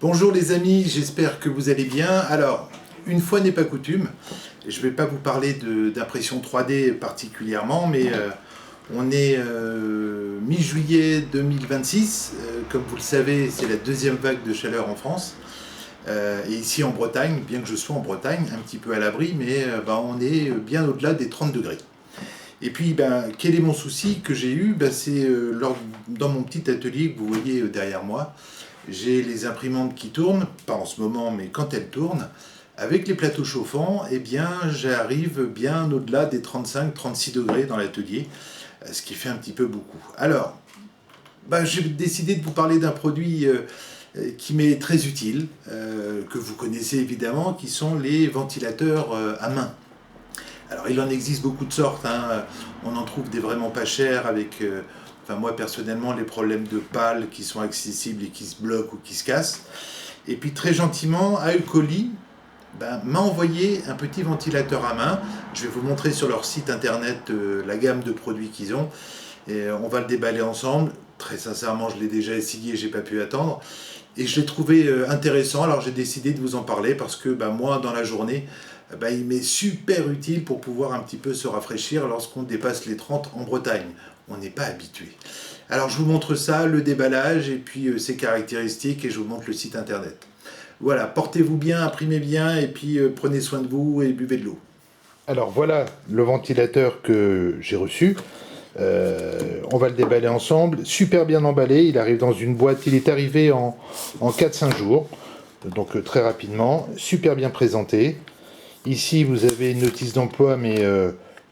Bonjour les amis, j'espère que vous allez bien. Alors, une fois n'est pas coutume, je ne vais pas vous parler d'impression 3D particulièrement, mais on est mi-juillet 2026. Comme vous le savez, c'est la deuxième vague de chaleur en France. Et ici en Bretagne, bien que je sois en Bretagne, un petit peu à l'abri, mais on est bien au-delà des 30 degrés. Et puis, quel est mon souci que j'ai eu? C'est dans mon petit atelier que vous voyez derrière moi. J'ai les imprimantes qui tournent, pas en ce moment, mais quand elles tournent. Avec les plateaux chauffants, j'arrive bien au-delà des 35-36 degrés dans l'atelier, ce qui fait un petit peu beaucoup. Alors, j'ai décidé de vous parler d'un produit qui m'est très utile, que vous connaissez évidemment, qui sont les ventilateurs à main. Alors, il en existe beaucoup de sortes, hein. On en trouve des vraiment pas chers avec, moi personnellement, les problèmes de pales qui sont accessibles et qui se bloquent ou qui se cassent. Et puis très gentiment, Aeucoli m'a envoyé un petit ventilateur à main. Je vais vous montrer sur leur site internet la gamme de produits qu'ils ont. Et on va le déballer ensemble. Très sincèrement, je l'ai déjà essayé, j'ai pas pu attendre. Et je l'ai trouvé intéressant, alors j'ai décidé de vous en parler parce que moi, dans la journée, il m'est super utile pour pouvoir un petit peu se rafraîchir lorsqu'on dépasse les 30 en Bretagne. On n'est pas habitué. Alors je vous montre ça, le déballage et puis ses caractéristiques, et je vous montre le site internet. Voilà, portez-vous bien, imprimez bien et puis prenez soin de vous et buvez de l'eau. Alors voilà le ventilateur que j'ai reçu. On va le déballer ensemble. Super bien emballé, il arrive dans une boîte. Il est arrivé en 4-5 jours, donc très rapidement. Super bien présenté. Ici, vous avez une notice d'emploi, mais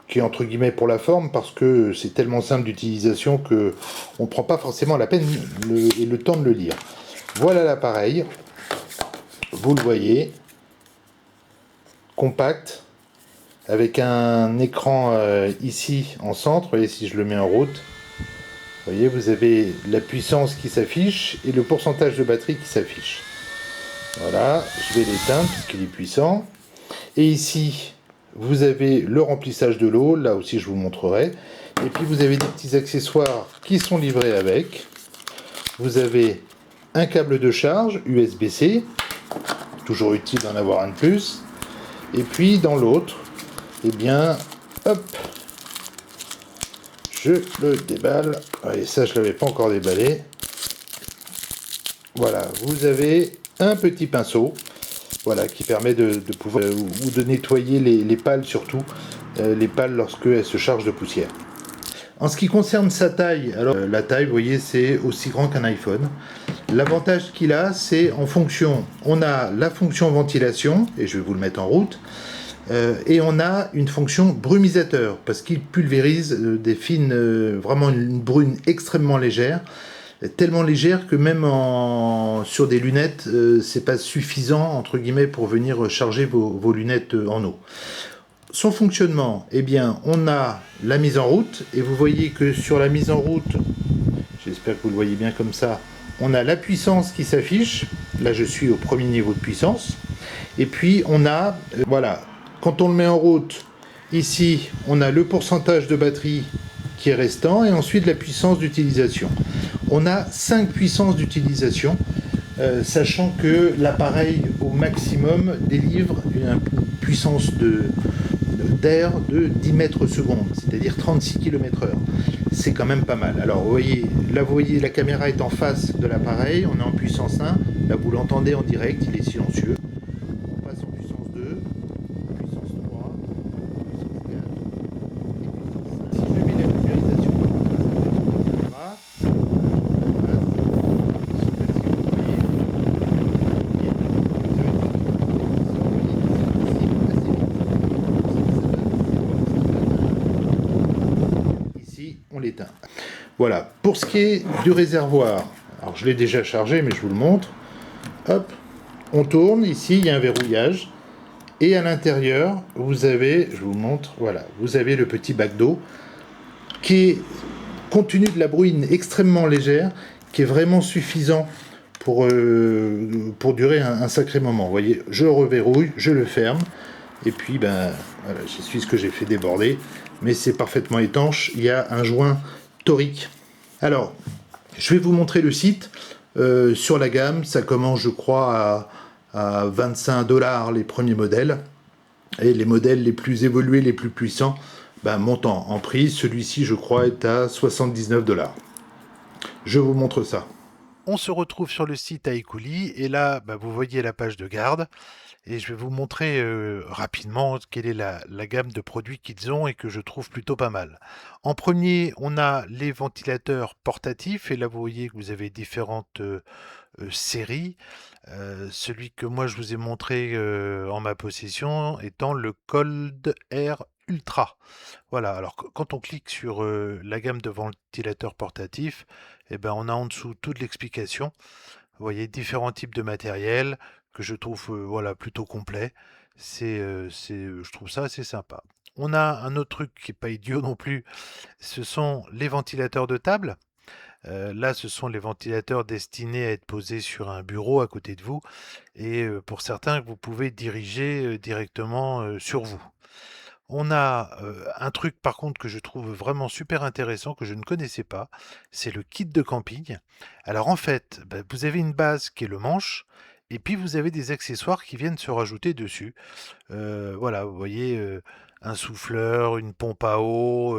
qui est entre guillemets pour la forme, parce que c'est tellement simple d'utilisation que on ne prend pas forcément la peine et le temps de le lire. Voilà l'appareil. Vous le voyez, compact, avec un écran ici en centre. Vous voyez, si je le mets en route, vous voyez, vous avez la puissance qui s'affiche et le pourcentage de batterie qui s'affiche. Voilà, je vais l'éteindre puisqu'il est puissant. Et ici, vous avez le remplissage de l'eau, là aussi je vous montrerai. Et puis vous avez des petits accessoires qui sont livrés avec. Vous avez un câble de charge USB-C, toujours utile d'en avoir un de plus. Et puis dans l'autre, hop, je le déballe. Et ça, je ne l'avais pas encore déballé. Voilà, vous avez un petit pinceau, voilà, qui permet de pouvoir ou de nettoyer les pales, surtout les pales lorsqu'elles se chargent de poussière. En ce qui concerne sa taille, alors la taille, vous voyez, c'est aussi grand qu'un iPhone. L'avantage qu'il a, c'est en fonction, on a la fonction ventilation, et je vais vous le mettre en route, et on a une fonction brumisateur, parce qu'il pulvérise des fines, vraiment une brune extrêmement légère, tellement légère que même sur des lunettes, c'est pas suffisant entre guillemets pour venir charger vos lunettes en eau. Son fonctionnement, on a la mise en route, et vous voyez que sur la mise en route, j'espère que vous le voyez bien comme ça, on a la puissance qui s'affiche. Là, je suis au premier niveau de puissance. Et puis, on a, voilà, quand on le met en route, ici, on a le pourcentage de batterie qui est restant, et ensuite la puissance d'utilisation. On a 5 puissances d'utilisation, sachant que l'appareil, au maximum, délivre une puissance d'air de 10 mètres secondes, c'est-à-dire 36 km/h. C'est quand même pas mal. Alors vous voyez, la caméra est en face de l'appareil, on est en puissance 1, là vous l'entendez en direct, il est silencieux. On passe en puissance 2, puissance 3, puissance 4, et puissance 5. Si je mets la pulvérisation de la caméra, on l'éteint. Voilà, pour ce qui est du réservoir, alors je l'ai déjà chargé, mais je vous le montre. Hop, on tourne, ici il y a un verrouillage, et à l'intérieur, vous avez, je vous montre, voilà, vous avez le petit bac d'eau, qui est, compte tenu de la bruine extrêmement légère, qui est vraiment suffisant pour durer un sacré moment. Vous voyez, je reverrouille, je le ferme, et puis voilà, j'essuie ce que j'ai fait déborder, mais c'est parfaitement étanche. Il y a un joint torique. Alors, je vais vous montrer le site. Sur la gamme, ça commence, je crois, à 25 $ les premiers modèles. Et les modèles les plus évolués, les plus puissants, montent en prix. Celui-ci, je crois, est à 79 $. Je vous montre ça. On se retrouve sur le site iCooley et là, vous voyez la page de garde et je vais vous montrer rapidement quelle est la gamme de produits qu'ils ont et que je trouve plutôt pas mal. En premier, on a les ventilateurs portatifs et là vous voyez que vous avez différentes série. Celui que moi je vous ai montré en ma possession étant le Cold Air Ultra. Voilà, alors quand on clique sur la gamme de ventilateurs portatifs, on a en dessous toute l'explication. Vous voyez différents types de matériel que je trouve voilà, plutôt complet. Je trouve ça assez sympa. On a un autre truc qui n'est pas idiot non plus, ce sont les ventilateurs de table. Là, ce sont les ventilateurs destinés à être posés sur un bureau à côté de vous et pour certains, vous pouvez diriger directement sur vous. On a un truc par contre que je trouve vraiment super intéressant, que je ne connaissais pas, c'est le kit de camping. Alors en fait, vous avez une base qui est le manche, et puis vous avez des accessoires qui viennent se rajouter dessus. Voilà, vous voyez, un souffleur, une pompe à eau,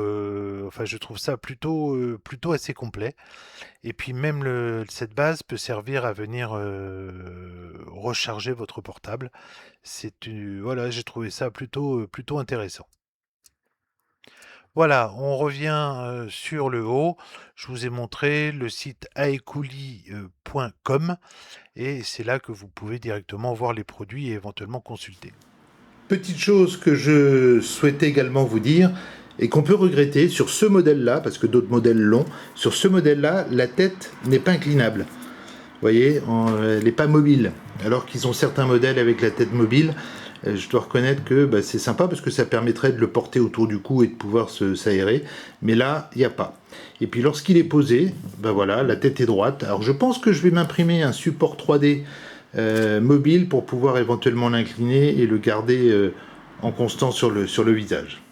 enfin je trouve ça plutôt assez complet. Et puis même cette base peut servir à venir recharger votre portable. Voilà, j'ai trouvé ça plutôt intéressant. Voilà, on revient sur le haut. Je vous ai montré le site aecouli.com et c'est là que vous pouvez directement voir les produits et éventuellement consulter. Petite chose que je souhaitais également vous dire et qu'on peut regretter sur ce modèle-là, parce que d'autres modèles l'ont, sur ce modèle-là, la tête n'est pas inclinable. Vous voyez, elle n'est pas mobile. Alors qu'ils ont certains modèles avec la tête mobile, je dois reconnaître que c'est sympa parce que ça permettrait de le porter autour du cou et de pouvoir s'aérer. Mais là, il n'y a pas. Et puis lorsqu'il est posé, voilà, la tête est droite. Alors je pense que je vais m'imprimer un support 3D mobile pour pouvoir éventuellement l'incliner et le garder en constant sur le visage.